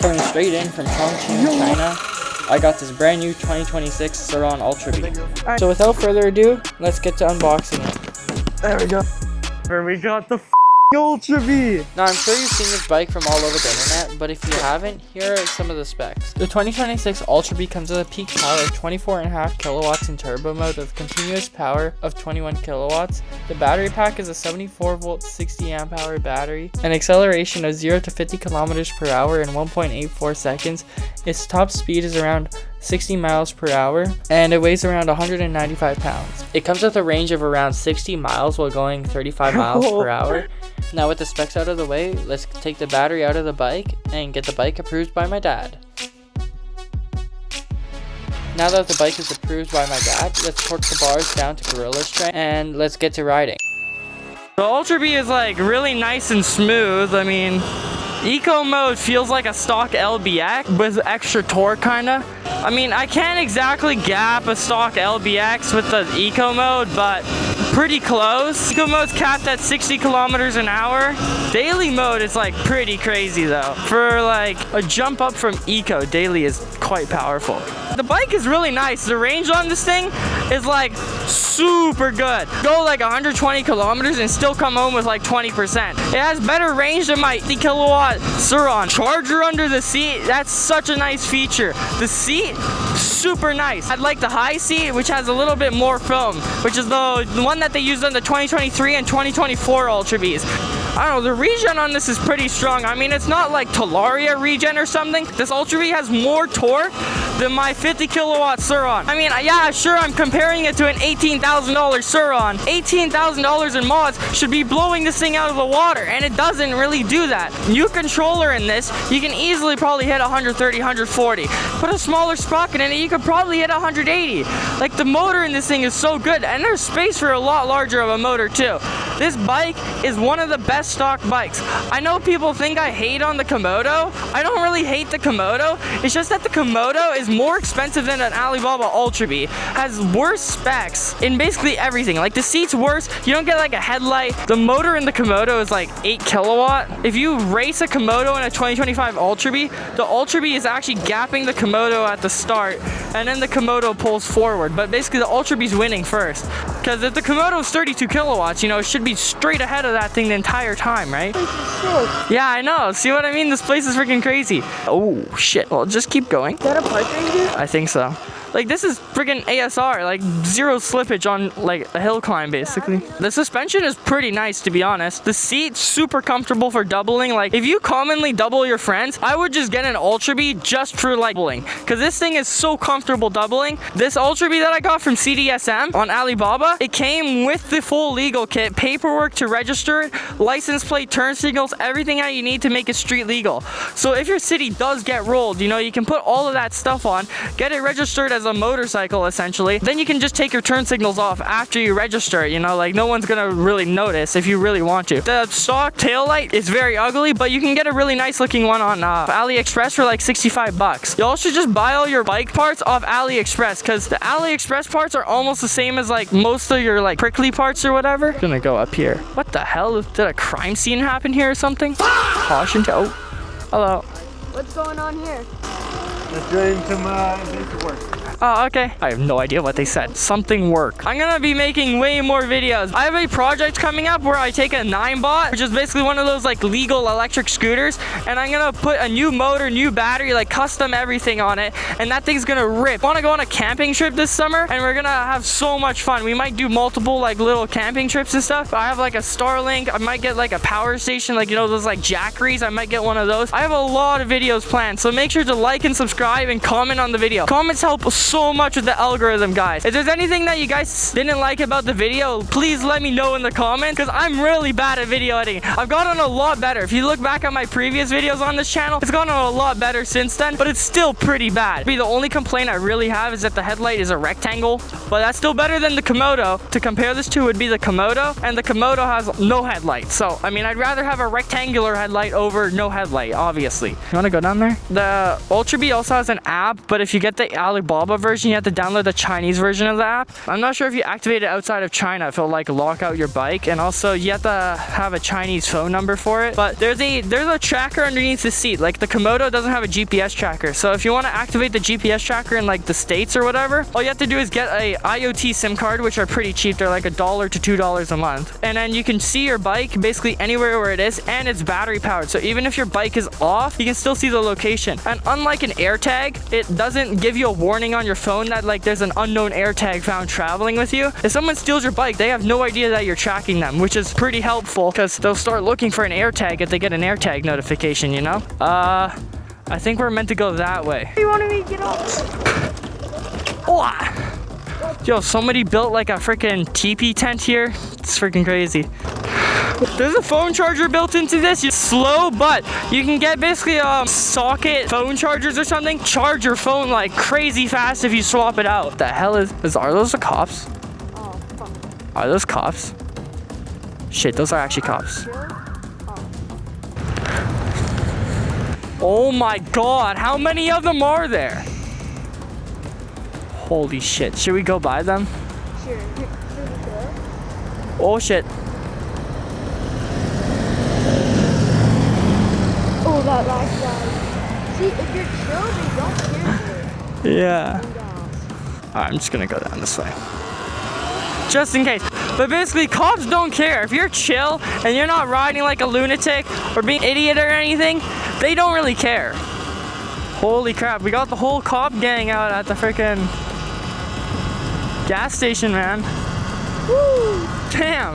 Coming straight in from Chongqing, China, I got this brand new 2026 Surron Ultra Bee. So without further ado, let's get to unboxing it. There we go. Here we got the Ultra Bee. Now I'm sure you've seen this bike from all over the internet, but if you haven't, here are some of the specs. The 2026 Ultra Bee comes with a peak power of 24.5 kilowatts in turbo mode with continuous power of 21 kilowatts. The battery pack is a 74 volt 60 amp hour battery, an acceleration of 0 to 50 kilometers per hour in 1.84 seconds. Its top speed is around 60 miles per hour, and it weighs around 195 pounds. It comes with a range of around 60 miles while going 35 miles per hour. Now with the specs out of the way, let's take the battery out of the bike and get the bike approved by my dad. Now that the bike is approved by my dad, let's torque the bars down to gorilla strength and let's get to riding. The Ultra Bee is like really nice and smooth. I mean, eco mode feels like a stock LBX with extra torque kinda. I mean, I can't exactly gap a stock LBX with the eco mode, but pretty close. Eco mode's capped at 60 kilometers an hour. Daily mode is like pretty crazy though. For like a jump up from eco, daily is quite powerful. The bike is really nice. The range on this thing is like super good. Go like 120 kilometers and still come home with like 20%. It has better range than my 50 kilowatt Surron. Charger under the seat, that's such a nice feature. The seat, super nice. I'd like the high seat, which has a little bit more film, which is the one that they used on the 2023 and 2024 Ultra Bees. I don't know, the regen on this is pretty strong. I mean, it's not like Talaria regen or something. This Ultra Bee has more torque than my 50 kilowatt Surron. I mean, yeah, sure, I'm comparing it to an $18,000 Surron. $18,000 in mods should be blowing this thing out of the water, and it doesn't really do that. New controller in this, you can easily probably hit 130, 140. Put a smaller sprocket in it, you could probably hit 180. Like, the motor in this thing is so good, and there's space for a lot larger of a motor too. This bike is one of the best stock bikes. I know people think I hate on the Komodo. I don't really hate the Komodo. It's just that the Komodo is more expensive than an Alibaba Ultra Bee. Has worse specs in basically everything. Like, the seat's worse. You don't get like a headlight. The motor in the Komodo is like 8 kilowatt. If you race a Komodo in a 2025 Ultra Bee, the Ultra Bee is actually gapping the Komodo at the start, and then the Komodo pulls forward. But basically the Ultra Bee's winning first. Because if the Komodo is 32 kilowatts, you know, it should be straight ahead of that thing the entire time, right? Yeah, I know. See what I mean? This place is freaking crazy. Oh, shit. Well, just keep going. Is that a park ranger? I think so. Like, this is freaking ASR, like zero slippage on like a hill climb basically. The suspension is pretty nice, to be honest. The seat's super comfortable for doubling. Like, if you commonly double your friends, I would just get an Ultra Bee just for like doubling, because this thing is so comfortable doubling. This Ultra Bee that I got from CDSM on Alibaba, it came with the full legal kit, paperwork to register it, license plate, turn signals, everything that you need to make it street legal. So if your city does get rolled, you know, you can put all of that stuff on, get it registered as a motorcycle essentially. Then you can just take your turn signals off after you register, you know, like no one's gonna really notice if you really want to. The stock taillight is very ugly, but you can get a really nice looking one on AliExpress for like 65 bucks. You also just buy all your bike parts off AliExpress, because the AliExpress parts are almost the same as like most of your like prickly parts or whatever. Gonna go up here. What the hell? Did a crime scene happen here or something? Caution to, oh, hello. What's going on here? Let's go into my work. Oh, okay. I have no idea what they said. Something work. I'm gonna be making way more videos. I have a project coming up where I take a 9bot, which is basically one of those like legal electric scooters, and I'm gonna put a new motor, new battery, like custom everything on it, and that thing's gonna rip. I wanna go on a camping trip this summer, and we're gonna have so much fun. We might do multiple like little camping trips and stuff. I have like a Starlink. I might get like a power station, like, you know, those like Jackeries. I might get one of those. I have a lot of videos planned, so make sure to like and subscribe and comment on the video. Comments help so much with the algorithm, guys. If there's anything that you guys didn't like about the video, please let me know in the comments, because I'm really bad at video editing. I've gotten a lot better. If you look back at my previous videos on this channel, it's gotten a lot better since then, but it's still pretty bad. The only complaint I really have is that the headlight is a rectangle, but that's still better than the Komodo. To compare this to would be the Komodo, and the Komodo has no headlight. So, I mean, I'd rather have a rectangular headlight over no headlight, obviously. You want to go down there? The Ultra Bee also also has an app, but if you get the Alibaba version, you have to download the Chinese version of the app. I'm not sure if you activate it outside of China if it'll like lock out your bike, and also you have to have a Chinese phone number for it. But there's a tracker underneath the seat. Like the Komodo doesn't have a GPS tracker, so if you want to activate the GPS tracker in like the States or whatever, all you have to do is get a IoT SIM card, which are pretty cheap. They're like $1 to $2 a month, and then you can see your bike basically anywhere where it is, and it's battery powered, so even if your bike is off, you can still see the location. And unlike an AirTag, it doesn't give you a warning on your phone that like there's an unknown AirTag found traveling with you. If someone steals your bike, they have no idea that you're tracking them, which is pretty helpful because they'll start looking for an AirTag if they get an AirTag notification, you know? I think we're meant to go that way. You want me to get off? Oh! Yo, somebody built like a freaking teepee tent here. It's freaking crazy. There's a phone charger built into this. It's slow, but you can get basically socket phone chargers or something. Charge your phone like crazy fast if you swap it out. What the hell are those the cops? Oh, fuck. Are those cops? Shit, those are actually cops. Oh my god, how many of them are there? Holy shit, should we go by them? Sure. Oh shit. Oh, that last guy. See, if you're chill, they don't care. Yeah. Alright, I'm just gonna go down this way. Just in case. But basically, cops don't care. If you're chill and you're not riding like a lunatic or being an idiot or anything, they don't really care. Holy crap, we got the whole cop gang out at the freaking gas station, man. Woo! Damn.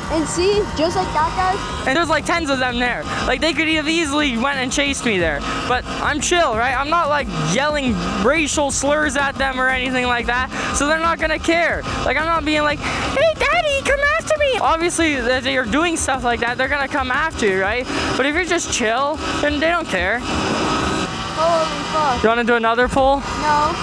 And see, just like that guy. And there's like tens of them there. Like they could have easily went and chased me there. But I'm chill, right? I'm not like yelling racial slurs at them or anything like that. So they're not gonna care. Like I'm not being like, hey daddy, come after me. Obviously, if you're doing stuff like that, they're gonna come after you, right? But if you're just chill, then they don't care. Holy fuck. You wanna do another pull? No.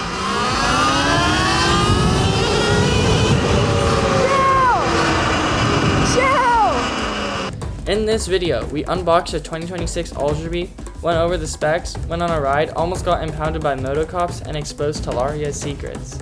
In this video, we unboxed a 2026 Ultra Bee, went over the specs, went on a ride, almost got impounded by moto cops, and exposed Talaria's secrets.